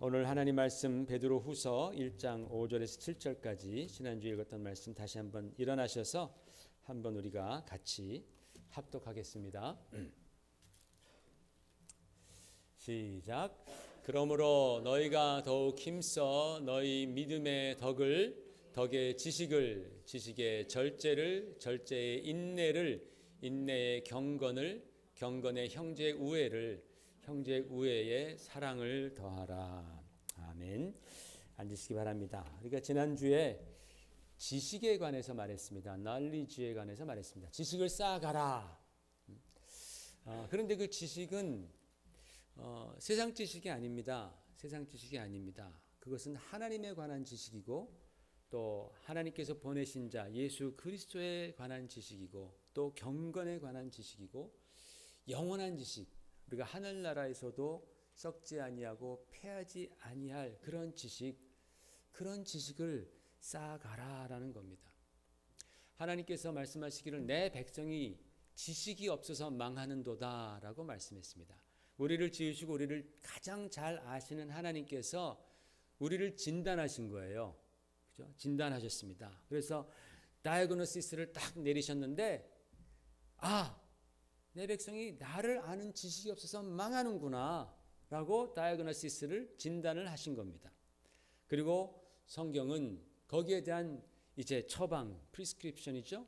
오늘 하나님 말씀 베드로후서 1장 5절에서 7절까지 지난주에 읽었던 말씀 다시 한번 일어나셔서 한번 우리가 같이 합독하겠습니다. 시작. 그러므로 너희가 더욱 힘써 너희 믿음의 덕의 지식을, 지식의 절제를, 절제의 인내를, 인내의 경건의 형제 우애를, 형제 우애의 사랑을 더하라. 아멘. 앉으시기 바랍니다. 그러니까 지난주에 지식에 관해서 말했습니다. knowledge에 관해서 말했습니다. 지식을 쌓아가라. 그런데 그 지식은 세상 지식이 아닙니다. 세상 지식이 아닙니다. 그것은 하나님에 관한 지식이고 또 하나님께서 보내신 자 예수 그리스도에 관한 지식이고 또 경건에 관한 지식이고 영원한 지식, 우리가 하늘나라에서도 썩지 아니하고 패하지 아니할 그런 지식을 쌓아가라라는 겁니다. 하나님께서 말씀하시기를 내 백성이 지식이 없어서 망하는도다라고 말씀했습니다. 우리를 지으시고 우리를 가장 잘 아시는 하나님께서 우리를 진단하신 거예요. 그죠? 진단하셨습니다. 그래서 다이어그노시스를 딱 내리셨는데 내 백성이 나를 아는 지식이 없어서 망하는구나 라고 다이어그노시스를 진단을 하신 겁니다. 그리고 성경은 거기에 대한 이제 처방, 프리스크립션이죠.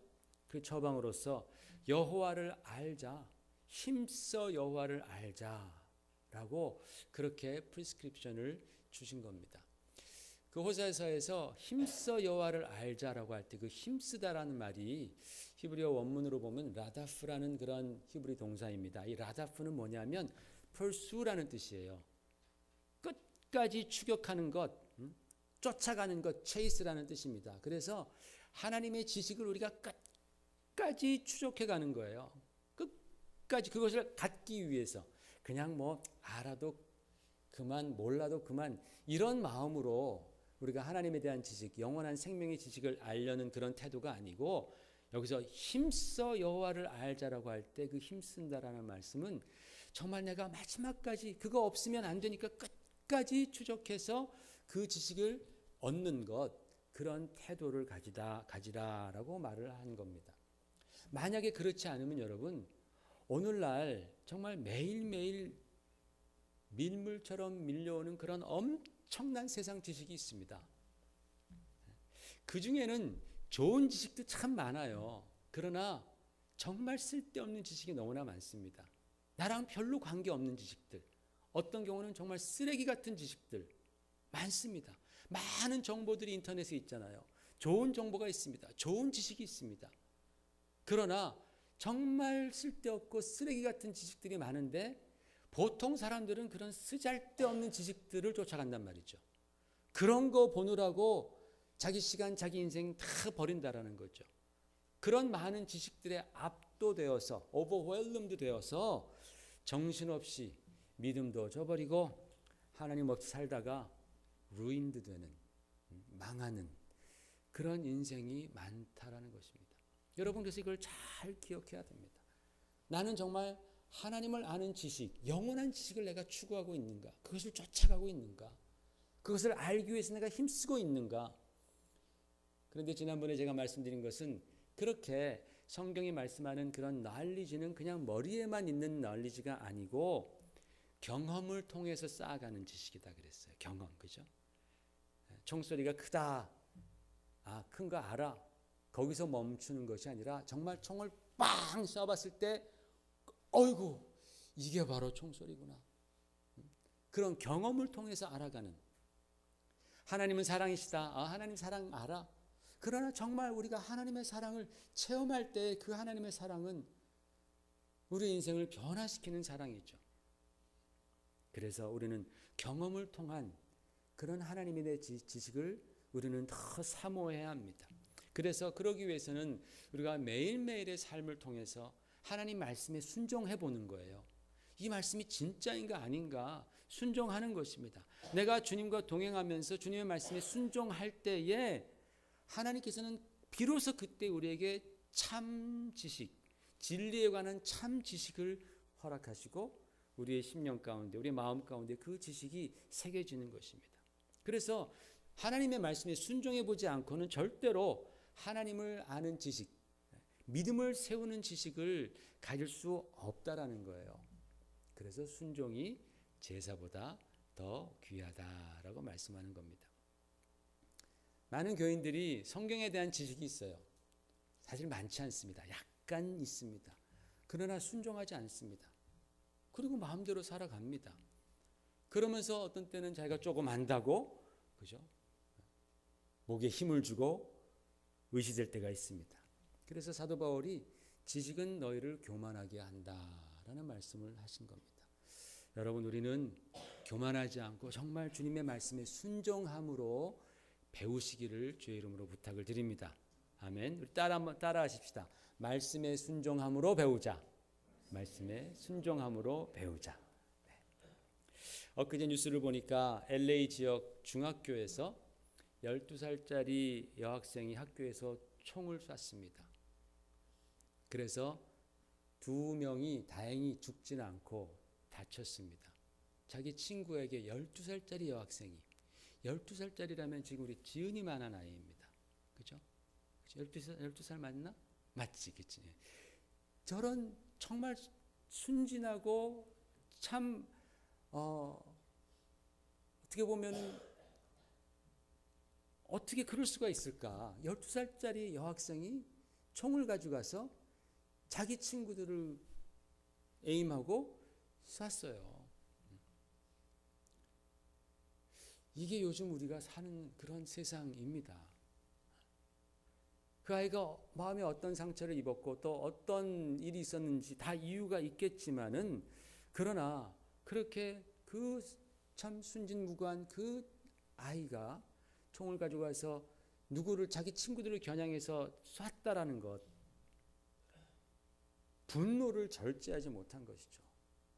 그 처방으로서 여호와를 알자, 힘써 여호와를 알자라고 그렇게 프리스크립션을 주신 겁니다. 그 호세아서에서 힘써 여호와를 알자라고 할 때 그 힘쓰다라는 말이 히브리어 원문으로 보면 라다프라는 그런 히브리 동사입니다. 이 라다프는 뭐냐면 pursue라는 뜻이에요. 끝까지 추격하는 것, 쫓아가는 것, chase라는 뜻입니다. 그래서 하나님의 지식을 우리가 끝까지 추적해가는 거예요. 끝까지 그것을 갖기 위해서 그냥 알아도 그만, 몰라도 그만 이런 마음으로 우리가 하나님에 대한 지식, 영원한 생명의 지식을 알려는 그런 태도가 아니고 여기서 힘써 여호와를 알자라고 할 때 그 힘쓴다라는 말씀은 정말 내가 마지막까지 그거 없으면 안 되니까 끝까지 추적해서 그 지식을 얻는 것, 그런 태도를 가지라라고 말을 한 겁니다. 만약에 그렇지 않으면 여러분 오늘날 정말 매일매일 밀물처럼 밀려오는 그런 엄청난 세상 지식이 있습니다. 그 중에는 좋은 지식도 참 많아요. 그러나 정말 쓸데없는 지식이 너무나 많습니다. 나랑 별로 관계없는 지식들, 어떤 경우는 정말 쓰레기 같은 지식들 많습니다. 많은 정보들이 인터넷에 있잖아요. 좋은 정보가 있습니다. 좋은 지식이 있습니다. 그러나 정말 쓸데없고 쓰레기 같은 지식들이 많은데 보통 사람들은 그런 쓰잘데없는 지식들을 쫓아간단 말이죠. 그런 거 보느라고 자기 시간, 자기 인생 다 버린다라는 거죠. 그런 많은 지식들에 압도되어서 overwhelmed 되어서 정신없이 믿음도 저버리고 하나님 없이 살다가 ruined 되는, 망하는 그런 인생이 많다라는 것입니다. 여러분 그래서 이걸 잘 기억해야 됩니다. 나는 정말 하나님을 아는 지식, 영원한 지식을 내가 추구하고 있는가? 그것을 쫓아가고 있는가? 그것을 알기 위해서 내가 힘쓰고 있는가? 그런데 지난번에 제가 말씀드린 것은 그렇게 성경이 말씀하는 그런 knowledge는 그냥 머리에만 있는 knowledge가 아니고 경험을 통해서 쌓아가는 지식이다 그랬어요. 경험, 그죠? 총소리가 크다. 큰 거 알아. 거기서 멈추는 것이 아니라 정말 총을 빵 쏴봤을 때 어이구 이게 바로 총소리구나. 그런 경험을 통해서 알아가는. 하나님은 사랑이시다. 하나님 사랑 알아. 그러나 정말 우리가 하나님의 사랑을 체험할 때 그 하나님의 사랑은 우리 인생을 변화시키는 사랑이죠. 그래서 우리는 경험을 통한 그런 하나님에 대한 지식을 우리는 더 사모해야 합니다. 그래서 그러기 위해서는 우리가 매일매일의 삶을 통해서 하나님 말씀에 순종해 보는 거예요. 이 말씀이 진짜인가 아닌가 순종하는 것입니다. 내가 주님과 동행하면서 주님의 말씀에 순종할 때에 하나님께서는 비로소 그때 우리에게 참 지식, 진리에 관한 참 지식을 허락하시고 우리의 심령 가운데, 우리의 마음 가운데 그 지식이 새겨지는 것입니다. 그래서 하나님의 말씀에 순종해 보지 않고는 절대로 하나님을 아는 지식, 믿음을 세우는 지식을 가질 수 없다라는 거예요. 그래서 순종이 제사보다 더 귀하다라고 말씀하는 겁니다. 많은 교인들이 성경에 대한 지식이 있어요. 사실 많지 않습니다. 약간 있습니다. 그러나 순종하지 않습니다. 그리고 마음대로 살아갑니다. 그러면서 어떤 때는 자기가 조금 안다고, 그죠? 목에 힘을 주고 의시될 때가 있습니다. 그래서 사도 바울이 지식은 너희를 교만하게 한다라는 말씀을 하신 겁니다. 여러분, 우리는 교만하지 않고 정말 주님의 말씀에 순종함으로 배우시기를 주의 이름으로 부탁을 드립니다. 아멘. 우리 한번 따라하십시다. 말씀에 순종함으로 배우자. 말씀에 순종함으로 배우자. 네. 엊그제 뉴스를 보니까 LA 지역 중학교에서 12살짜리 여학생이 학교에서 총을 쐈습니다. 그래서 2명이 다행히 죽지는 않고 다쳤습니다. 자기 친구에게 12살짜리 여학생이, 12살짜리라면 지금 우리 지은이만한 아이입니다. 그죠? 12살 맞나? 맞지, 그치? 저런 정말 순진하고 참 어떻게 보면 어떻게 그럴 수가 있을까? 12살짜리 여학생이 총을 가져가서 자기 친구들을 에임하고 쐈어요. 이게 요즘 우리가 사는 그런 세상입니다. 그 아이가 마음에 어떤 상처를 입었고 또 어떤 일이 있었는지 다 이유가 있겠지만은, 그러나 그렇게 그 참 순진무구한 그 아이가 총을 가져가서 누구를, 자기 친구들을 겨냥해서 쐈다라는 것, 분노를 절제하지 못한 것이죠.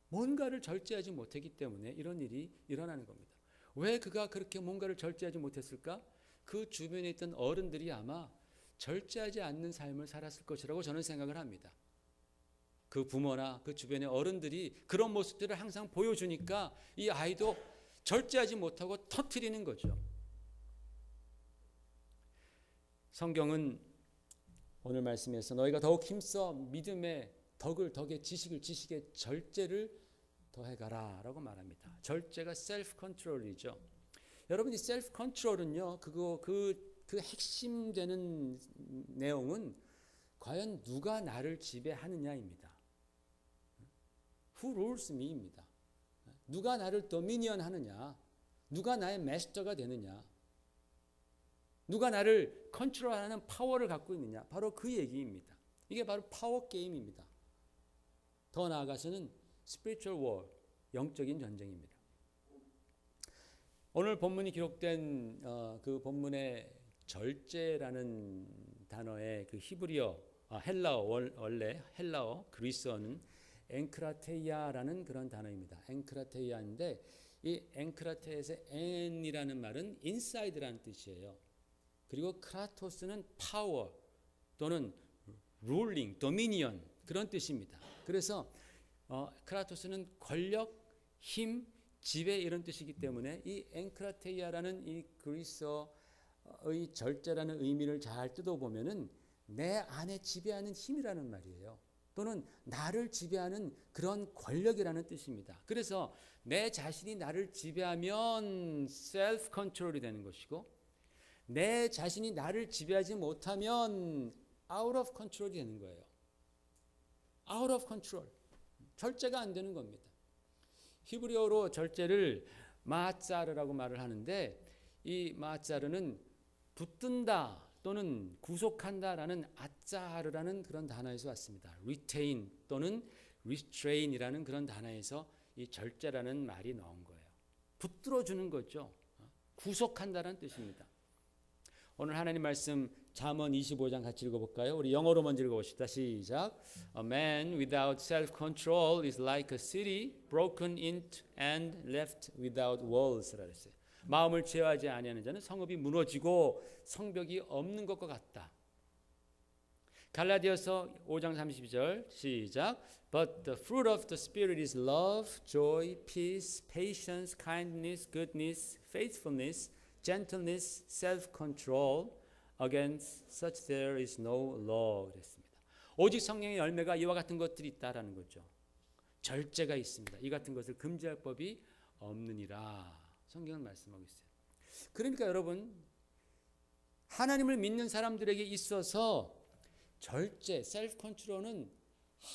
뭔가를 절제하지 못했기 때문에 이런 일이 일어나는 겁니다. 왜 그가 그렇게 뭔가를 절제하지 못했을까? 그 주변에 있던 어른들이 아마 절제하지 않는 삶을 살았을 것이라고 저는 생각을 합니다. 그 부모나 그 주변의 어른들이 그런 모습들을 항상 보여주니까 이 아이도 절제하지 못하고 터뜨리는 거죠. 성경은 오늘 말씀에서 너희가 더욱 힘써 믿음의 덕의 지식의 절제를 더해가라 라고 말합니다. 절제가 셀프 컨트롤이죠. 여러분, 이 셀프 컨트롤은요, 그 핵심 되는 내용은 과연 누가 나를 지배하느냐입니다. Who rules me입니다. 누가 나를 도미니언 하느냐, 누가 나의 마스터가 되느냐, 누가 나를 컨트롤하는 파워를 갖고 있느냐, 바로 그 얘기입니다. 이게 바로 파워 게임입니다. 더 나아가서는 spiritual war, 영적인 전쟁입니다. 오늘 본문이 기록된 그 본문의 절제라는 단어의 그 히브리어, 헬라어, 원래 헬라어, 그리스어는 엔크라테이아라는 그런 단어입니다. 엔크라테이아인데 이 엔크라테에서의 엔이라는 말은 inside라는 뜻이에요. 그리고 크라토스는 파워 또는 ruling, dominion 그런 뜻입니다. 그래서 크라토스는 권력, 힘, 지배 이런 뜻이기 때문에 이 엔크라테이아라는 이 그리스어의 절제라는 의미를 잘 뜯어보면은 내 안에 지배하는 힘이라는 말이에요. 또는 나를 지배하는 그런 권력이라는 뜻입니다. 그래서 내 자신이 나를 지배하면 셀프 컨트롤이 되는 것이고, 내 자신이 나를 지배하지 못하면 out of control이 되는 거예요. out of control. 절제가 안 되는 겁니다. 히브리어로 절제를 마짜르라고 말을 하는데, 이 마짜르는 붙든다 또는 구속한다라는 아짜르라는 그런 단어에서 왔습니다. retain 또는 restrain이라는 그런 단어에서 이 절제라는 말이 나온 거예요. 붙들어 주는 거죠. 구속한다라는 뜻입니다. 오늘 하나님 말씀 잠언 25장 같이 읽어볼까요? 우리 영어로 먼저 읽어봅시다. 시작. A man without self-control is like a city broken into and left without walls. 라고 했어요. 마음을 제어하지 아니하는 자는 성읍이 무너지고 성벽이 없는 것과 같다. 갈라디아서 5장 32절 시작. But the fruit of the Spirit is love, joy, peace, patience, kindness, goodness, faithfulness, gentleness, self-control. Against such there is no law. 그랬습니다. 오직 성령의 열매가 이와 같은 것들이 있다라는 거죠. 절제가 있습니다. 이 같은 것을 금지할 법이 없느니라. 성경은 말씀하고 있어요. 그러니까 여러분, 하나님을 믿는 사람들에게 있어서 절제, 셀프 컨트롤은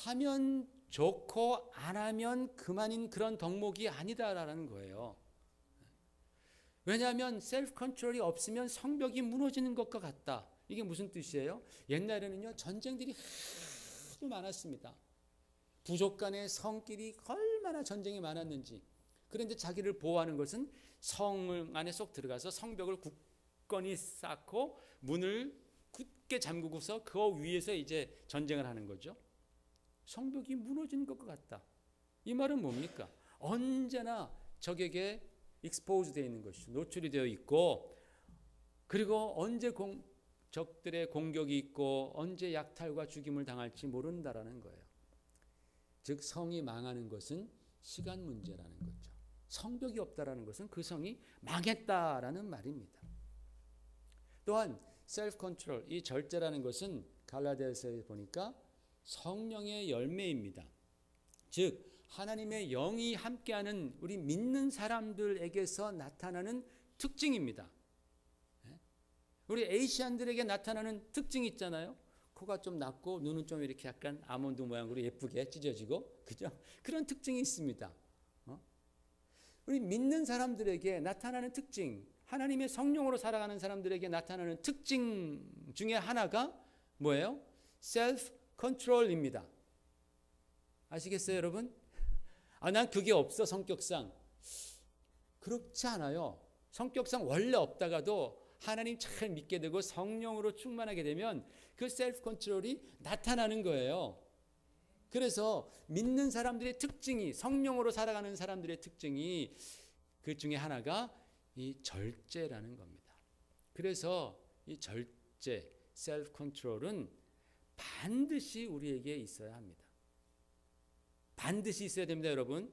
하면 좋고 안 하면 그만인 그런 덕목이 아니다라는 거예요. 왜냐하면 셀프 컨트롤이 없으면 성벽이 무너지는 것과 같다. 이게 무슨 뜻이에요? 옛날에는요, 전쟁들이 하도 많았습니다. 부족 간의 성끼리 얼마나 전쟁이 많았는지. 그런데 자기를 보호하는 것은 성 안에 쏙 들어가서 성벽을 굳건히 쌓고 문을 굳게 잠그고서 그 위에서 이제 전쟁을 하는 거죠. 성벽이 무너지는 것과 같다. 이 말은 뭡니까? 언제나 적에게 익스포즈 되어 있는 것이죠. 노출이 되어 있고, 그리고 언제 적들의 공격이 있고 언제 약탈과 죽임을 당할지 모른다라는 거예요. 즉 성이 망하는 것은 시간 문제라는 거죠. 성벽이 없다라는 것은 그 성이 망했다라는 말입니다. 또한 셀프 컨트롤, 이 절제라는 것은 갈라디아서에 보니까 성령의 열매입니다. 즉 하나님의 영이 함께하는 우리 믿는 사람들에게서 나타나는 특징입니다. 우리 아시안들에게 나타나는 특징이 있잖아요. 코가 좀 낮고 눈은 좀 이렇게 약간 아몬드 모양으로 예쁘게 찢어지고, 그죠? 그런 특징이 있습니다. 우리 믿는 사람들에게 나타나는 특징, 하나님의 성령으로 살아가는 사람들에게 나타나는 특징 중에 하나가 뭐예요? 셀프 컨트롤입니다. 아시겠어요, 여러분? 난 그게 없어, 성격상. 그렇지 않아요. 성격상 원래 없다가도 하나님 잘 믿게 되고 성령으로 충만하게 되면 그 셀프 컨트롤이 나타나는 거예요. 그래서 믿는 사람들의 특징이, 성령으로 살아가는 사람들의 특징이 그 중에 하나가 이 절제라는 겁니다. 그래서 이 절제, 셀프 컨트롤은 반드시 우리에게 있어야 합니다. 반드시 있어야 됩니다, 여러분.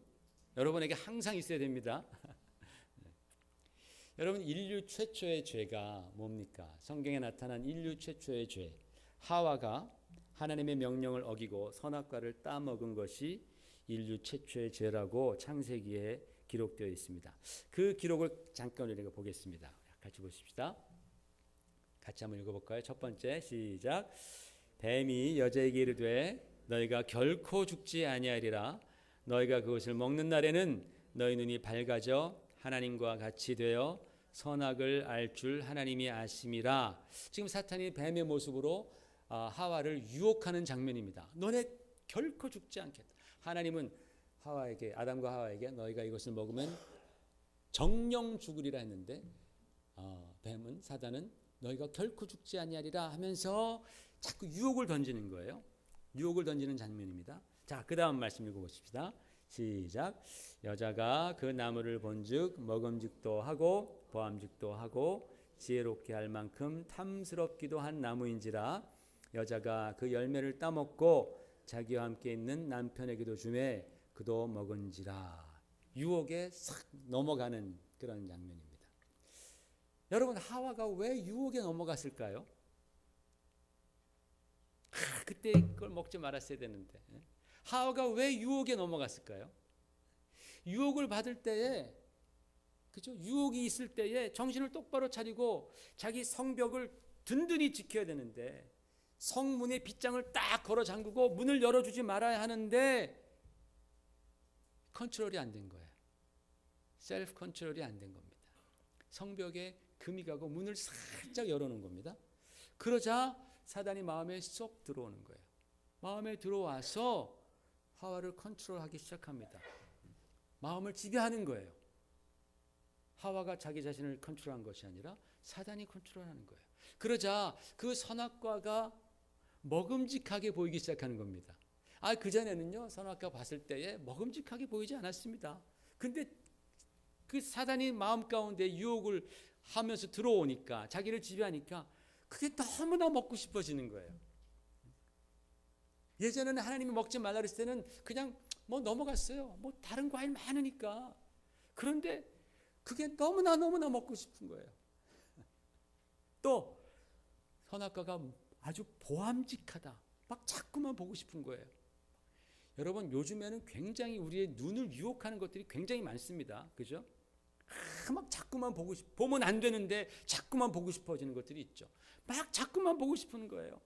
여러분에게 항상 있어야 됩니다. 여러분, 인류 최초의 죄가 뭡니까? 성경에 나타난 인류 최초의 죄, 하와가 하나님의 명령을 어기고 선악과를 따먹은 것이 인류 최초의 죄라고 창세기에 기록되어 있습니다. 그 기록을 잠깐 우리가 보겠습니다. 같이 보십시다. 같이 한번 읽어볼까요? 첫 번째 시작. 뱀이 여자에게 이르되 너희가 결코 죽지 아니하리라. 너희가 그것을 먹는 날에는 너희 눈이 밝아져 하나님과 같이 되어 선악을 알 줄 하나님이 아심이라. 지금 사탄이 뱀의 모습으로 하와를 유혹하는 장면입니다. 너네 결코 죽지 않겠다. 하나님은 하와에게, 아담과 하와에게 너희가 이것을 먹으면 정령 죽으리라 했는데 뱀은, 사단은 너희가 결코 죽지 아니하리라 하면서 자꾸 유혹을 던지는 거예요. 유혹을 던지는 장면입니다. 자, 그 다음 말씀 읽어보십시다. 시작. 여자가 그 나무를 본즉 먹음직도 하고 보암직도 하고 지혜롭게 할 만큼 탐스럽기도 한 나무인지라. 여자가 그 열매를 따먹고 자기와 함께 있는 남편에게도 주매 그도 먹은지라. 유혹에 싹 넘어가는 그런 장면입니다. 여러분, 하와가 왜 유혹에 넘어갔을까요? 그때 그걸 먹지 말았어야 되는데. 하와가 왜 유혹에 넘어갔을까요? 유혹을 받을 때에, 그죠? 유혹이 있을 때에 정신을 똑바로 차리고 자기 성벽을 든든히 지켜야 되는데, 성문의 빗장을 딱 걸어 잠그고 문을 열어주지 말아야 하는데 컨트롤이 안 된 거예요. 셀프 컨트롤이 안 된 겁니다. 성벽에 금이 가고 문을 살짝 열어놓은 겁니다. 그러자 사단이 마음에 쏙 들어오는 거예요. 마음에 들어와서 하와를 컨트롤하기 시작합니다. 마음을 지배하는 거예요. 하와가 자기 자신을 컨트롤한 것이 아니라 사단이 컨트롤하는 거예요. 그러자 그 선악과가 먹음직하게 보이기 시작하는 겁니다. 그전에는요, 선악과 봤을 때에 먹음직하게 보이지 않았습니다. 근데 그 사단이 마음 가운데 유혹을 하면서 들어오니까, 자기를 지배하니까 그게 너무나 먹고 싶어지는 거예요. 예전에는 하나님이 먹지 말라 그랬을 때는 그냥 뭐 넘어갔어요. 뭐 다른 과일 많으니까. 그런데 그게 너무나 먹고 싶은 거예요. 또 선악과가 아주 보암직하다. 막 자꾸만 보고 싶은 거예요. 여러분 요즘에는 굉장히 우리의 눈을 유혹하는 것들이 굉장히 많습니다. 그죠? 막 자꾸만 보면 안 되는데 자꾸만 보고 싶어지는 것들이 있죠. 막 자꾸만 보고 싶은 거예요.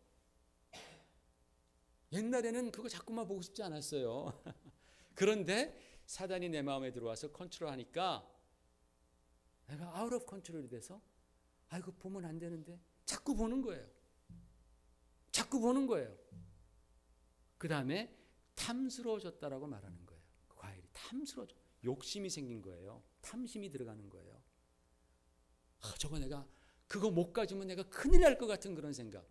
옛날에는 그거 자꾸만 보고 싶지 않았어요. 그런데 사단이 내 마음에 들어와서 컨트롤하니까 내가 아웃 오브 컨트롤이 돼서 이거 보면 안 되는데 자꾸 보는 거예요. 자꾸 보는 거예요. 그 다음에 탐스러워졌다라고 말하는 거예요. 그 과일이 탐스러워져. 욕심이 생긴 거예요. 탐심이 들어가는 거예요. 저거 내가 그거 못 가지면 내가 큰일 날 것 같은 그런 생각.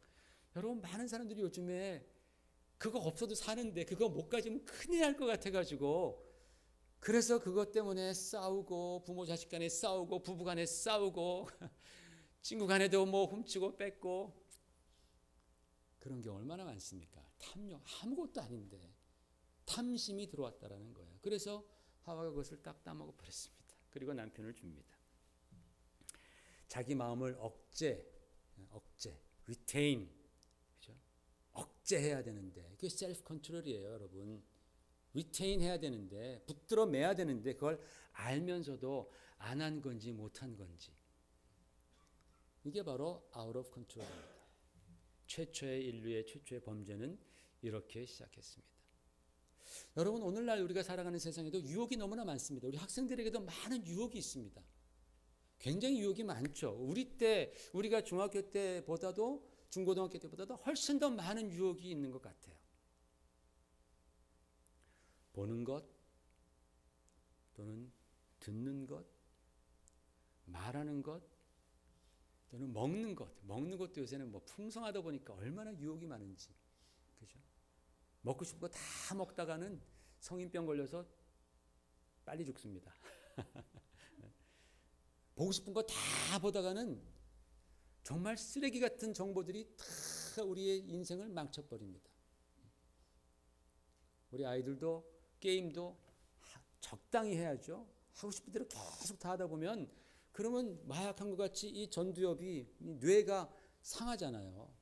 여러분 많은 사람들이 요즘에 그거 없어도 사는데 그거 못 가지면 큰일 날 것 같아가지고 그래서 그것 때문에 싸우고 부모 자식 간에 싸우고 부부 간에 싸우고 친구 간에도 뭐 훔치고 뺏고 그런 게 얼마나 많습니까? 탐욕 아무것도 아닌데 탐심이 들어왔다라는 거예요. 그래서 하와가 그것을 딱 따먹어 버렸습니다. 그리고 남편을 줍니다. 자기 마음을 억제, retain, 그죠? 억제해야 되는데 그게 셀프 컨트롤이에요, 여러분. retain 해야 되는데 붙들어 매야 되는데 그걸 알면서도 안 한 건지 못 한 건지 이게 바로 out of control입니다. 인류의 최초의 범죄는 이렇게 시작했습니다. 여러분 오늘날 우리가 살아가는 세상에도 유혹이 너무나 많습니다. 우리 학생들에게도 많은 유혹이 있습니다. 굉장히 유혹이 많죠. 우리가 중학교 때보다도 중고등학교 때보다도 훨씬 더 많은 유혹이 있는 것 같아요. 보는 것 또는 듣는 것, 말하는 것 또는 먹는 것. 먹는 것도 요새는 뭐 풍성하다 보니까 얼마나 유혹이 많은지. 그죠? 먹고 싶은 거 다 먹다가는 성인병 걸려서 빨리 죽습니다. 보고 싶은 거 다 보다가는 정말 쓰레기 같은 정보들이 다 우리의 인생을 망쳐버립니다. 우리 아이들도 게임도 적당히 해야죠. 하고 싶은 대로 계속 다 하다 보면 그러면 마약한 것 같이 이 전두엽이 뇌가 상하잖아요.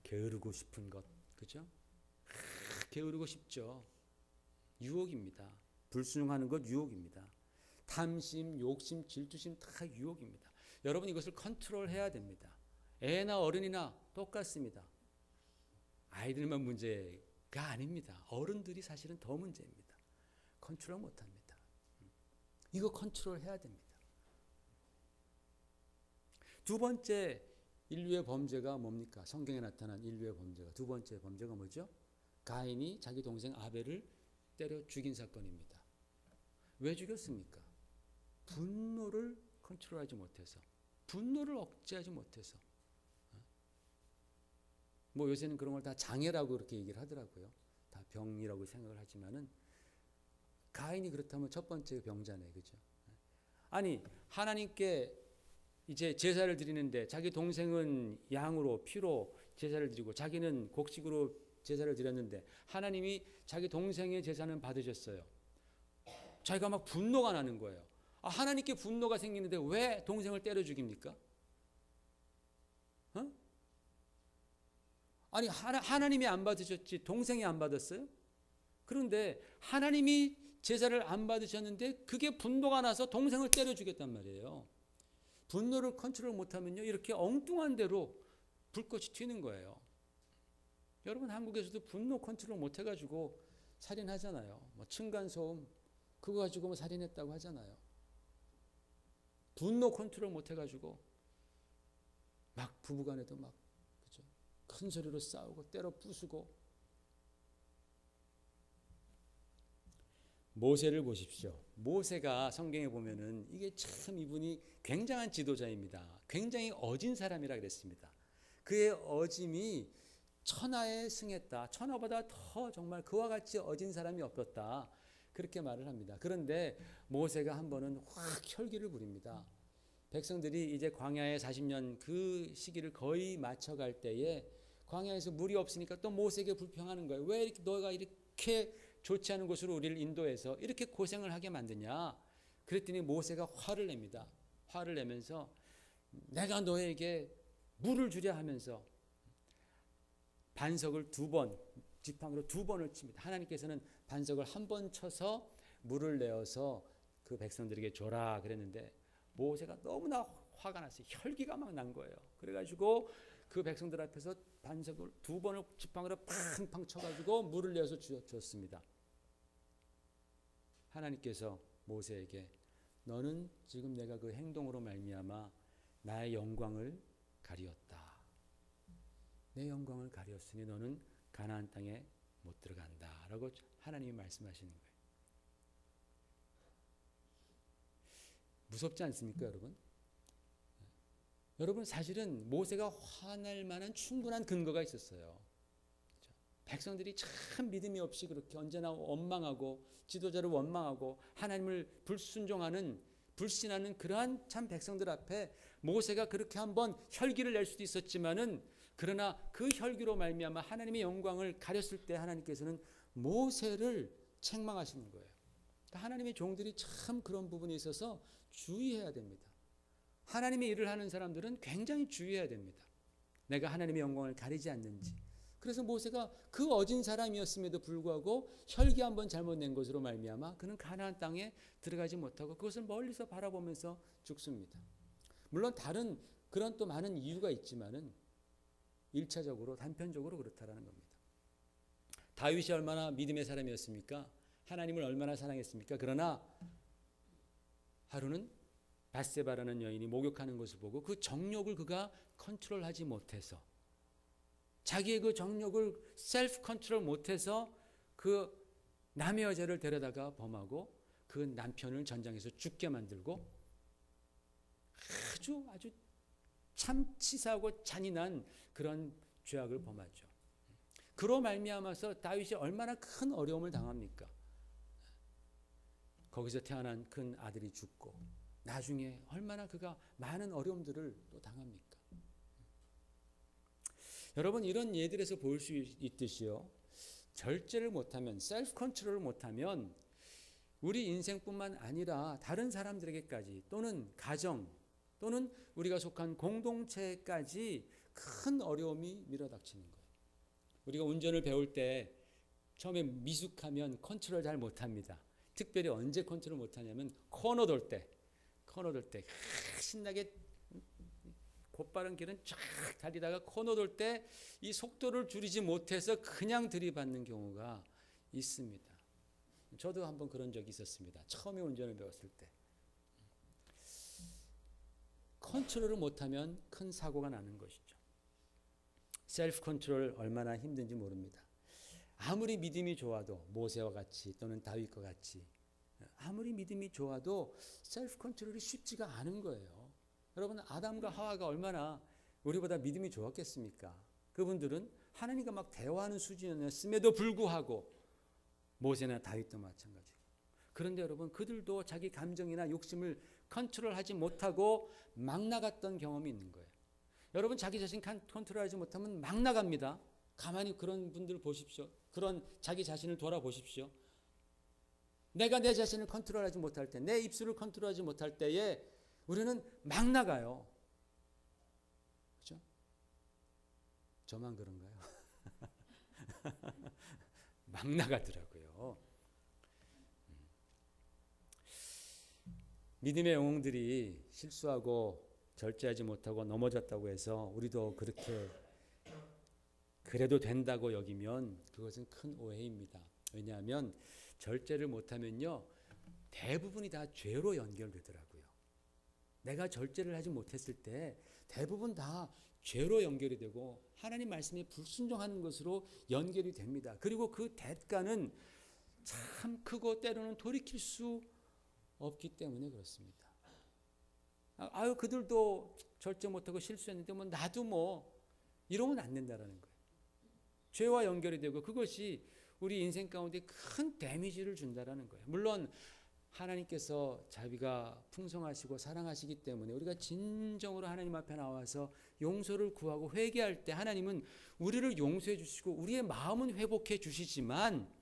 게으르고 싶은 것, 그죠? 게으르고 싶죠. 유혹입니다. 불순종하는 것 유혹입니다. 탐심, 욕심, 질투심 다 유혹입니다. 여러분 이것을 컨트롤해야 됩니다. 애나 어른이나 똑같습니다. 아이들만 문제가 아닙니다. 어른들이 사실은 더 문제입니다. 컨트롤 못합니다. 이거 컨트롤해야 됩니다. 두 번째 인류의 범죄가 뭡니까? 성경에 나타난 인류의 범죄가 두 번째 범죄가 뭐죠? 가인이 자기 동생 아벨을 때려 죽인 사건입니다. 왜 죽였습니까? 분노를 컨트롤하지 못해서, 분노를 억제하지 못해서. 뭐 요새는 그런 걸 다 장애라고 그렇게 얘기를 하더라고요. 다 병이라고 생각을 하지만은 가인이 그렇다면 첫 번째 병자네, 그죠? 아니 하나님께 이제 제사를 드리는데 자기 동생은 양으로 피로 제사를 드리고 자기는 곡식으로 제사를 드렸는데 하나님이 자기 동생의 제사는 받으셨어요. 자기가 막 분노가 나는 거예요. 하나님께 분노가 생기는데 왜 동생을 때려 죽입니까? 아니 하나님이 안 받으셨지 동생이 안 받았어요? 그런데 하나님이 제사를 안 받으셨는데 그게 분노가 나서 동생을 때려 죽였단 말이에요. 분노를 컨트롤 못하면요 이렇게 엉뚱한 대로 불꽃이 튀는 거예요. 여러분 한국에서도 분노 컨트롤 못해가지고 살인하잖아요. 뭐 층간소음 그거 가지고 뭐 살인했다고 하잖아요. 분노 컨트롤 못해가지고 막 부부간에도 막 그죠? 큰 소리로 싸우고 때려 부수고. 모세를 보십시오. 모세가 성경에 보면은 이게 참 이분이 굉장한 지도자입니다. 굉장히 어진 사람이라 그랬습니다. 그의 어짐이 천하에 승했다. 천하보다 더 정말 그와 같이 어진 사람이 없었다. 그렇게 말을 합니다. 그런데 모세가 한 번은 확 혈기를 부립니다. 백성들이 이제 광야에 40년 그 시기를 거의 맞춰갈 때에 광야에서 물이 없으니까 또 모세에게 불평하는 거예요. 왜 이렇게 너가 이렇게 좋지 않은 곳으로 우리를 인도해서 이렇게 고생을 하게 만드냐. 그랬더니 모세가 화를 냅니다. 화를 내면서 내가 너에게 물을 주랴 하면서 반석을 2번, 지팡이로 2번을 칩니다. 하나님께서는 반석을 1번 쳐서 물을 내어서 그 백성들에게 줘라 그랬는데 모세가 너무나 화가 났어요. 혈기가 막 난 거예요. 그래가지고 그 백성들 앞에서 반석을 2번을 지팡이로 팡팡 쳐가지고 물을 내어서 줬습니다. 하나님께서 모세에게 너는 지금 내가 그 행동으로 말미암아 나의 영광을 가리었다. 내 영광을 가리었으니 너는 가나안 땅에 못 들어간다. 라고 하나님이 말씀하시는 거예요. 무섭지 않습니까, 여러분? 여러분 사실은 모세가 화날 만한 충분한 근거가 있었어요. 백성들이 참 믿음이 없이 그렇게 언제나 원망하고 지도자를 원망하고 하나님을 불신하는 그러한 참 백성들 앞에 모세가 그렇게 한번 혈기를 낼 수도 있었지만은 그러나 그 혈기로 말미암아 하나님의 영광을 가렸을 때 하나님께서는 모세를 책망하시는 거예요. 그러니까 하나님의 종들이 참 그런 부분에 있어서 주의해야 됩니다. 하나님의 일을 하는 사람들은 굉장히 주의해야 됩니다. 내가 하나님의 영광을 가리지 않는지. 그래서 모세가 그 어진 사람이었음에도 불구하고 혈기 한번 잘못 낸 것으로 말미암아 그는 가나안 땅에 들어가지 못하고 그것을 멀리서 바라보면서 죽습니다. 물론 다른 그런 또 많은 이유가 있지만은 1차적으로 단편적으로 그렇다라는 겁니다. 다윗이 얼마나 믿음의 사람이었습니까? 하나님을 얼마나 사랑했습니까? 그러나 하루는 밧세바라는 여인이 목욕하는 것을 보고 그 정욕을 그가 컨트롤하지 못해서 자기의 그 정욕을 셀프 컨트롤 못해서 그 남의 여자를 데려다가 범하고 그 남편을 전장에서 죽게 만들고 아주 참 치사하고 잔인한 그런 죄악을 범하죠. 그로 말미암아서 다윗이 얼마나 큰 어려움을 당합니까? 거기서 태어난 큰 아들이 죽고 나중에 얼마나 그가 많은 어려움들을 또 당합니까? 여러분 이런 예들에서 볼 수 있듯이요. 절제를 못하면 셀프 컨트롤을 못하면 우리 인생뿐만 아니라 다른 사람들에게까지 또는 가정 또는 우리가 속한 공동체까지 큰 어려움이 밀어닥치는 거예요. 우리가 운전을 배울 때 처음에 미숙하면 컨트롤 잘 못합니다. 특별히 언제 컨트롤 못하냐면 코너 돌 때 신나게 곧바른 길은 쫙 달리다가 코너 돌 때 이 속도를 줄이지 못해서 그냥 들이받는 경우가 있습니다. 저도 한번 그런 적이 있었습니다. 처음에 운전을 배웠을 때. 컨트롤을 못하면 큰 사고가 나는 것이죠. 셀프 컨트롤 얼마나 힘든지 모릅니다. 아무리 믿음이 좋아도 모세와 같이 또는 다윗과 같이 아무리 믿음이 좋아도 셀프 컨트롤이 쉽지가 않은 거예요. 여러분 아담과 하와가 얼마나 우리보다 믿음이 좋았겠습니까? 그분들은 하나님과 막 대화하는 수준이었음에도 불구하고 모세나 다윗도 마찬가지고. 그런데 여러분 그들도 자기 감정이나 욕심을 컨트롤하지 못하고 막 나갔던 경험이 있는 거예요. 여러분 자기 자신 컨트롤하지 못하면 막 나갑니다. 가만히 그런 분들 보십시오. 그런 자기 자신을 돌아보십시오. 내가 내 자신을 컨트롤하지 못할 때, 내 입술을 컨트롤하지 못할 때에 우리는 막 나가요. 그렇죠? 저만 그런가요? 막 나가더라고요. 믿음의 영웅들이 실수하고 절제하지 못하고 넘어졌다고 해서 우리도 그렇게 그래도 된다고 여기면 그것은 큰 오해입니다. 왜냐하면 절제를 못하면요 대부분이 다 죄로 연결되더라고요. 내가 절제를 하지 못했을 때 대부분 다 죄로 연결이 되고 하나님 말씀에 불순종하는 것으로 연결이 됩니다. 그리고 그 대가는 참 크고 때로는 돌이킬 수 없기 때문에 그렇습니다. 아유 그들도 절제 못하고 실수했는데 뭐 나도 뭐 이러면 안 된다라는 거예요. 죄와 연결이 되고 그것이 우리 인생 가운데 큰 데미지를 준다라는 거예요. 물론 하나님께서 자비가 풍성하시고 사랑하시기 때문에 우리가 진정으로 하나님 앞에 나와서 용서를 구하고 회개할 때 하나님은 우리를 용서해 주시고 우리의 마음은 회복해 주시지만,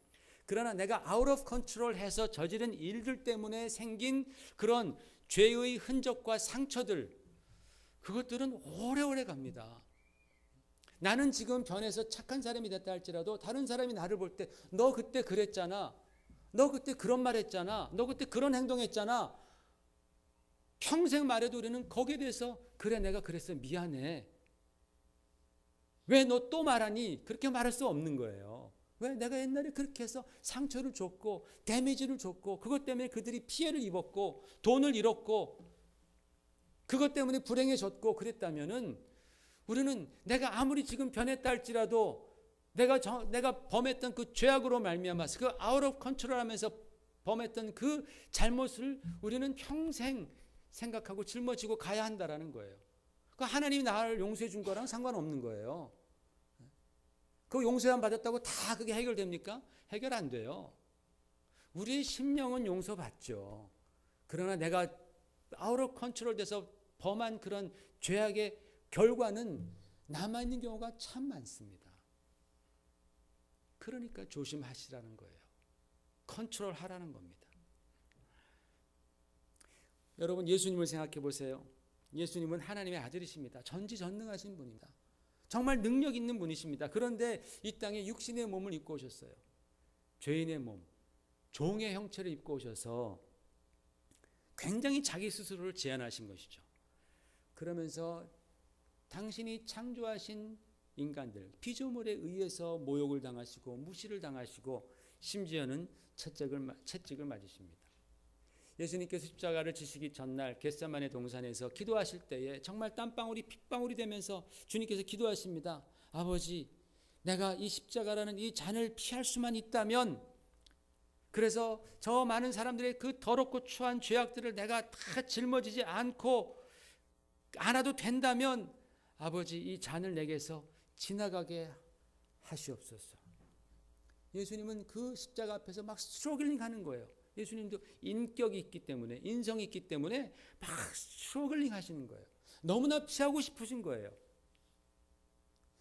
그러나 내가 아웃 오브 컨트롤 해서 저지른 일들 때문에 생긴 그런 죄의 흔적과 상처들, 그것들은 오래오래 갑니다. 나는 지금 변해서 착한 사람이 됐다 할지라도 다른 사람이 나를 볼 때 너 그때 그랬잖아, 너 그때 그런 말 했잖아, 너 그때 그런 행동했잖아, 평생 말해도 우리는 거기에 대해서 그래 내가 그랬어 미안해, 왜 너 또 말하니, 그렇게 말할 수 없는 거예요. 왜? 내가 옛날에 그렇게 해서 상처를 줬고 데미지를 줬고 그것 때문에 그들이 피해를 입었고 돈을 잃었고 그것 때문에 불행해졌고 그랬다면은 우리는 내가 아무리 지금 변했다 할지라도 내가 범했던 그 죄악으로 말미암아서 그 아웃 오브 컨트롤하면서 범했던 그 잘못을 우리는 평생 생각하고 짊어지고 가야 한다라는 거예요. 그 하나님이 나를 용서해 준 거랑 상관없는 거예요. 그 용서만 받았다고 다 그게 해결됩니까? 해결 안 돼요. 우리의 심령은 용서받죠. 그러나 내가 아웃 오브 컨트롤 돼서 범한 그런 죄악의 결과는 남아있는 경우가 참 많습니다. 그러니까 조심하시라는 거예요. 컨트롤 하라는 겁니다. 여러분, 예수님을 생각해 보세요. 예수님은 하나님의 아들이십니다. 전지전능하신 분입니다. 정말 능력 있는 분이십니다. 그런데 이 땅에 육신의 몸을 입고 오셨어요. 죄인의 몸, 종의 형체를 입고 오셔서 굉장히 자기 스스로를 제한하신 것이죠. 그러면서 당신이 창조하신 인간들, 피조물에 의해서 모욕을 당하시고 무시를 당하시고 심지어는 채찍을 맞으십니다. 예수님께서 십자가를 지시기 전날 겟세마네 동산에서 기도하실 때에 정말 땀방울이 핏방울이 되면서 주님께서 기도하십니다. 아버지, 내가 이 십자가라는 이 잔을 피할 수만 있다면, 그래서 저 많은 사람들의 그 더럽고 추한 죄악들을 내가 다 짊어지지 않아도 된다면 아버지, 이 잔을 내게서 지나가게 하시옵소서. 예수님은 그 십자가 앞에서 막 스트러글링 하는 거예요. 예수님도 인격이 있기 때문에, 인성이 있기 때문에 막 스트러글링 하시는 거예요. 너무나 피하고 싶으신 거예요.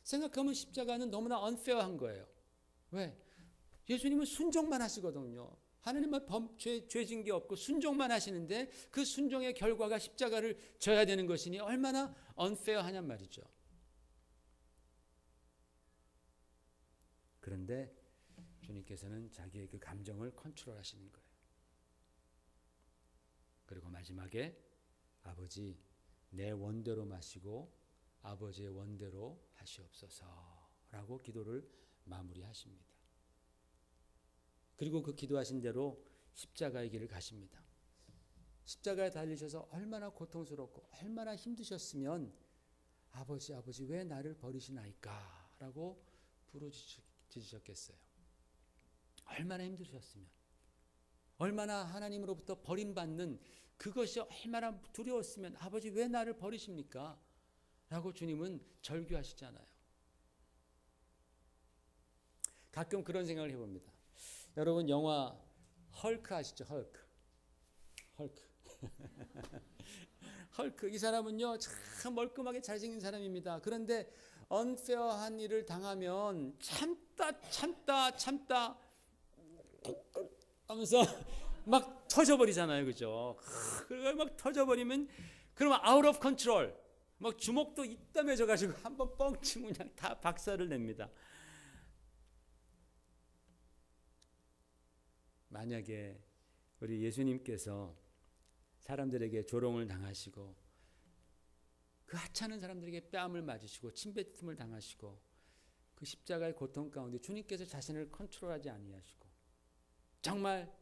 생각하면 십자가는 너무나 unfair한 거예요. 왜? 예수님은 순종만 하시거든요. 하나님은 죄진 게 없고 순종만 하시는데 그 순종의 결과가 십자가를 져야 되는 것이니 얼마나 unfair하냔 말이죠. 그런데 주님께서는 자기의 그 감정을 컨트롤 하시는 거예요. 그리고 마지막에 아버지, 내 원대로 마시고 아버지의 원대로 하시옵소서라고 기도를 마무리하십니다. 그리고 그 기도하신 대로 십자가의 길을 가십니다. 십자가에 달리셔서 얼마나 고통스럽고 얼마나 힘드셨으면 아버지 왜 나를 버리시나이까 라고 부르짖으셨겠어요. 얼마나 힘드셨으면, 얼마나 하나님으로부터 버림받는 그것이 얼마나 두려웠으면 아버지 왜 나를 버리십니까? 라고 주님은 절규하시잖아요. 가끔 그런 생각을 해봅니다. 여러분, 영화 헐크 아시죠? 헐크. 헐크, 이 사람은요 참 멀끔하게 잘생긴 사람입니다. 그런데 언페어한 일을 당하면 참다 하면서 막 터져버리잖아요. 그죠? 그걸 막 터져버리면 그러면 아웃 오브 컨트롤, 막 주먹도 이따매져가지고 한번 뻥 치면 그냥 다 박살을 냅니다. 만약에 우리 예수님께서 사람들에게 조롱을 당하시고 그 하찮은 사람들에게 뺨을 맞으시고 침뱉음을 당하시고 그 십자가의 고통 가운데 주님께서 자신을 컨트롤하지 아니하시고 정말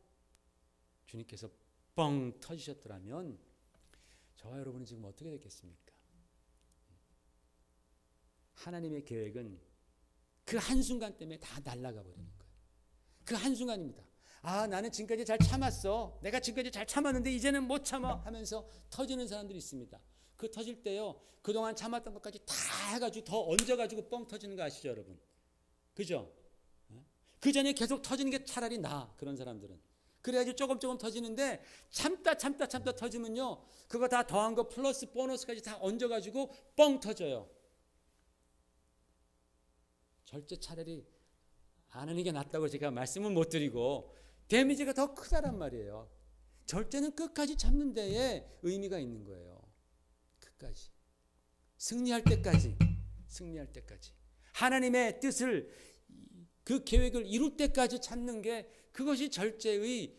주님께서 뻥 터지셨더라면 저와 여러분은 지금 어떻게 됐겠습니까? 하나님의 계획은 그 한순간 때문에 다 날아가 버리는 거예요. 그 한순간입니다. 아, 나는 지금까지 잘 참았어. 내가 지금까지 잘 참았는데 이제는 못 참아 하면서 터지는 사람들이 있습니다. 그 터질 때요, 그동안 참았던 것까지 다 해가지고 더 얹어가지고 뻥 터지는 거 아시죠, 여러분? 그죠? 그 전에 계속 터지는 게 차라리 나아, 그런 사람들은. 그래야지 조금 터지는데 참다 터지면요. 그거 다 더한 거 플러스 보너스까지 다 얹어가지고 뻥 터져요. 절제 차라리 안 하는 게 낫다고 제가 말씀은 못 드리고 데미지가 더 크다란 말이에요. 절제는 끝까지 참는 데에 의미가 있는 거예요. 끝까지. 승리할 때까지. 하나님의 뜻을 그 계획을 이룰 때까지 참는 게 그것이 절제의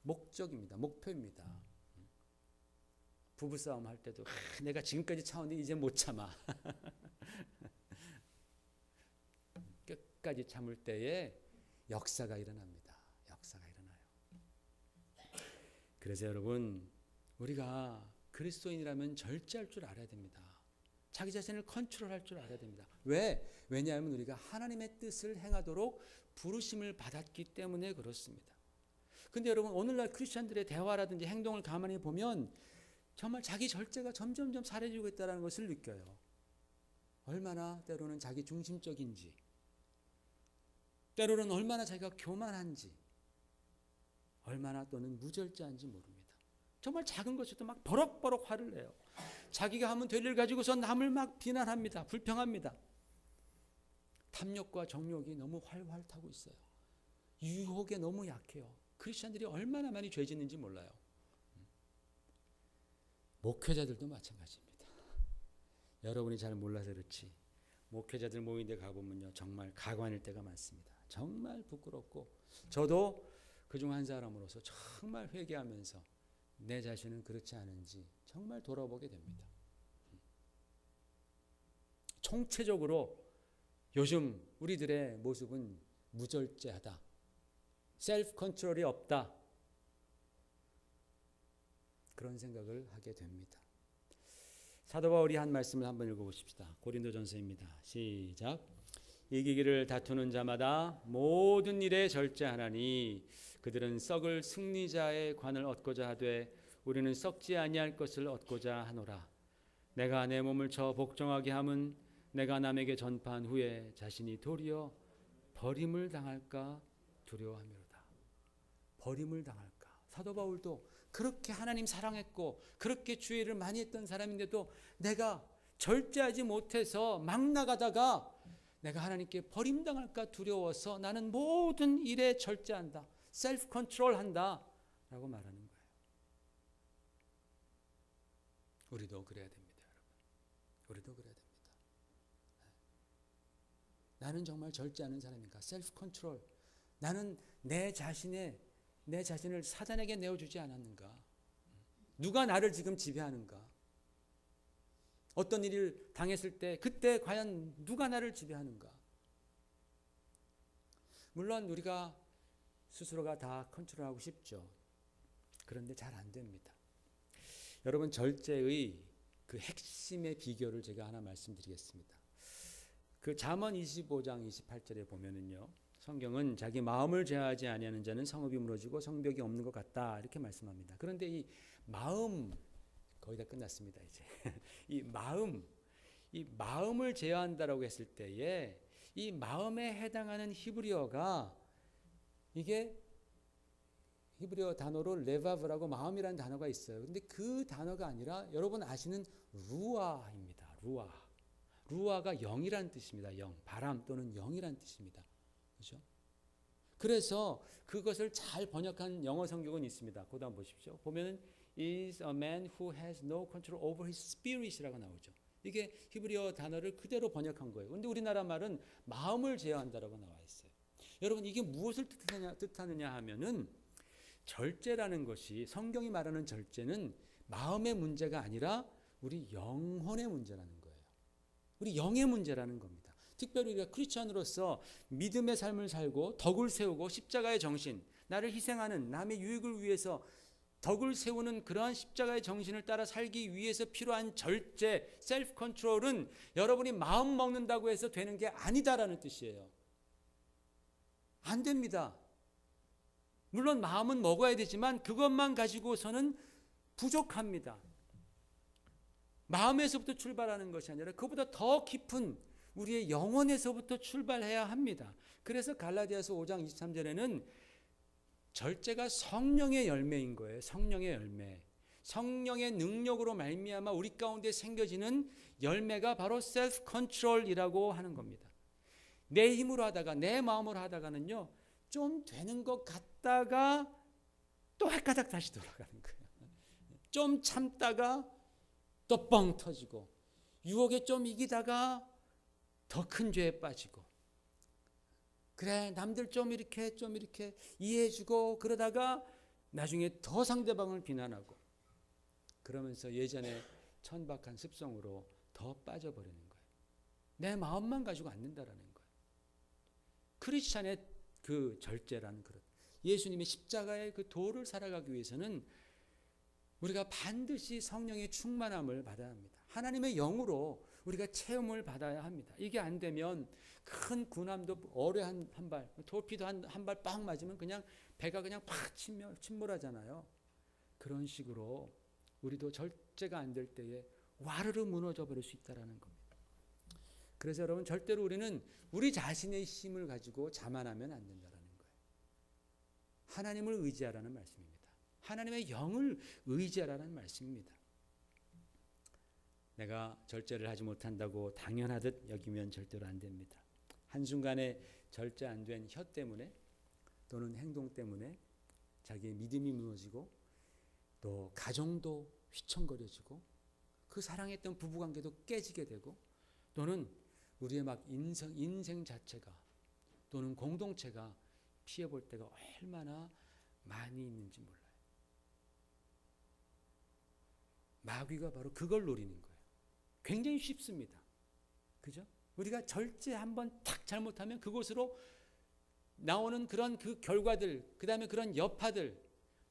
목적입니다. 목표입니다. 부부싸움 할 때도 내가 지금까지 참았는데 이제 못 참아. 끝까지 참을 때에 역사가 일어납니다. 역사가 일어나요. 그래서 여러분 우리가 그리스도인이라면 절제할 줄 알아야 됩니다. 자기 자신을 컨트롤할 줄 알아야 됩니다. 왜? 왜냐하면 우리가 하나님의 뜻을 행하도록 부르심을 받았기 때문에 그렇습니다. 근데 여러분 오늘날 크리스천들의 대화라든지 행동을 가만히 보면 정말 자기 절제가 점점 사라지고 있다는 것을 느껴요. 얼마나 때로는 자기 중심적인지, 때로는 얼마나 자기가 교만한지, 얼마나 또는 무절제한지 모릅니다. 정말 작은 것에도 막 버럭버럭 화를 내요. 자기가 하면 될 일 가지고서 남을 막 비난합니다. 불평합니다. 탐욕과 정욕이 너무 활활 타고 있어요. 유혹에 너무 약해요. 크리스천들이 얼마나 많이 죄 짓는지 몰라요. 목회자들도 마찬가지입니다. 여러분이 잘 몰라서 그렇지 목회자들 모인 데 가보면요 정말 가관일 때가 많습니다. 정말 부끄럽고 저도 그중 한 사람으로서 정말 회개하면서 내 자신은 그렇지 않은지 정말 돌아보게 됩니다. 총체적으로 요즘 우리들의 모습은 무절제하다. 셀프 컨트롤이 없다. 그런 생각을 하게 됩니다. 사도 바울이 한 말씀을 한번 읽어보십시다. 고린도전서입니다. 시작. 이기기를 다투는 자마다 모든 일에 절제하나니 그들은 썩을 승리자의 관을 얻고자 하되 우리는 썩지 아니할 것을 얻고자 하노라. 내가 내 몸을 저 복종하게 함은 내가 남에게 전파한 후에 자신이 도리어 버림을 당할까 두려워함이로다. 버림을 당할까. 사도 바울도 그렇게 하나님 사랑했고 그렇게 주의를 많이 했던 사람인데도 내가 절제하지 못해서 막 나가다가 내가 하나님께 버림당할까 두려워서 나는 모든 일에 절제한다. 셀프 컨트롤한다 라고 말하는 거예요. 우리도 그래야 됩니다. 여러분. 우리도 그래야 됩니다. 나는 정말 절제하는 사람인가? 셀프 컨트롤. 나는 내 자신을 사단에게 내어주지 않았는가? 누가 나를 지금 지배하는가? 어떤 일을 당했을 때 그때 과연 누가 나를 지배하는가? 물론 우리가 스스로가 다 컨트롤하고 싶죠. 그런데 잘 안 됩니다. 여러분 절제의 그 핵심의 비결을 제가 하나 말씀드리겠습니다. 그 잠언 25장 28절에 보면은요. 성경은 자기 마음을 제어하지 아니하는 자는 성읍이 무너지고 성벽이 없는 것 같다 이렇게 말씀합니다. 그런데 이 마음 거의 다 끝났습니다. 이제 이 마음을 제어한다라고 했을 때에 이 마음에 해당하는 히브리어가 이게 히브리어 단어로 레바브라고 마음이라는 단어가 있어요. 근데 그 단어가 아니라 여러분 아시는 루아입니다. 루아가 영이란 뜻입니다. 영, 바람 또는 영이란 뜻입니다. 그렇죠? 그래서 그것을 잘 번역한 영어 성경은 있습니다. 그거 한번 보십시오. 보면은 is a man who has no control over his spirit이라고 나오죠. 이게 히브리어 단어를 그대로 번역한 거예요. 그런데 우리나라 말은 마음을 제어한다라고 나와 있어요. 여러분 이게 무엇을 뜻하느냐 하면은 절제라는 것이 성경이 말하는 절제는 마음의 문제가 아니라 우리 영혼의 문제라는 거예요. 우리 영의 문제라는 겁니다. 특별히 우리가 크리스천으로서 믿음의 삶을 살고 덕을 세우고 십자가의 정신, 나를 희생하는 남의 유익을 위해서 덕을 세우는 그러한 십자가의 정신을 따라 살기 위해서 필요한 절제, 셀프 컨트롤은 여러분이 마음 먹는다고 해서 되는 게 아니다라는 뜻이에요. 안 됩니다. 물론 마음은 먹어야 되지만 그것만 가지고서는 부족합니다. 마음에서부터 출발하는 것이 아니라 그보다 더 깊은 우리의 영혼에서부터 출발해야 합니다. 그래서 갈라디아서 5장 23절에는 절제가 성령의 열매인 거예요. 성령의 열매. 성령의 능력으로 말미암아 우리 가운데 생겨지는 열매가 바로 셀프 컨트롤이라고 하는 겁니다. 내 힘으로 하다가 내 마음으로 하다가는요. 좀 되는 것 같다가 또 헷가닥 다시 돌아가는 거예요. 좀 참다가 또 뻥 터지고 유혹에 좀 이기다가 더 큰 죄에 빠지고 그래 남들 좀 이렇게 이해해주고 그러다가 나중에 더 상대방을 비난하고 그러면서 예전에 천박한 습성으로 더 빠져버리는 거예요. 내 마음만 가지고 앉는다라는 거예요. 크리스찬의 그 절제라는 그런 예수님의 십자가의 그 도를 살아가기 위해서는 우리가 반드시 성령의 충만함을 받아야 합니다. 하나님의 영으로 우리가 체험을 받아야 합니다. 이게 안 되면 큰 군함도 어뢰 한 발, 돌피도 한 발 빡 맞으면 그냥 배가 그냥 팍 침몰하잖아요. 그런 식으로 우리도 절제가 안 될 때에 와르르 무너져 버릴 수 있다는 겁니다. 그래서 여러분 절대로 우리는 우리 자신의 힘을 가지고 자만하면 안 된다는 거예요. 하나님을 의지하라는 말씀입니다. 하나님의 영을 의지하라는 말씀입니다. 내가 절제를 하지 못한다고 당연하듯 여기면 절대로 안 됩니다. 한순간에 절제 안 된 혀 때문에 또는 행동 때문에 자기의 믿음이 무너지고 또 가정도 휘청거려지고 그 사랑했던 부부관계도 깨지게 되고 또는 우리의 막 인생 자체가 또는 공동체가 피해볼 때가 얼마나 많이 있는지 몰라요. 마귀가 바로 그걸 노리는 거예요. 굉장히 쉽습니다. 그죠? 우리가 절제 한번 탁 잘못하면 그곳으로 나오는 그런 그 결과들, 그 다음에 그런 여파들,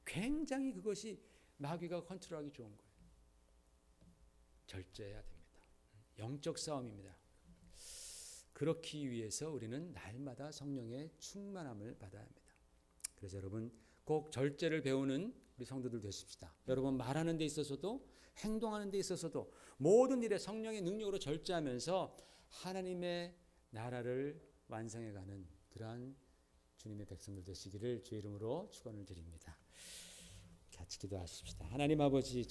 굉장히 그것이 마귀가 컨트롤하기 좋은 거예요. 절제해야 됩니다. 영적 싸움입니다. 그렇기 위해서 우리는 날마다 성령의 충만함을 받아야 합니다. 그래서 여러분 꼭 절제를 배우는 우리 성도들 되십시다. 여러분 말하는 데 있어서도 행동하는 데 있어서도 모든 일에 성령의 능력으로 절제하면서 하나님의 나라를 완성해가는 그러한 주님의 백성들 되시기를 주의 이름으로 축원을 드립니다. 같이 기도하십시다. 하나님 아버지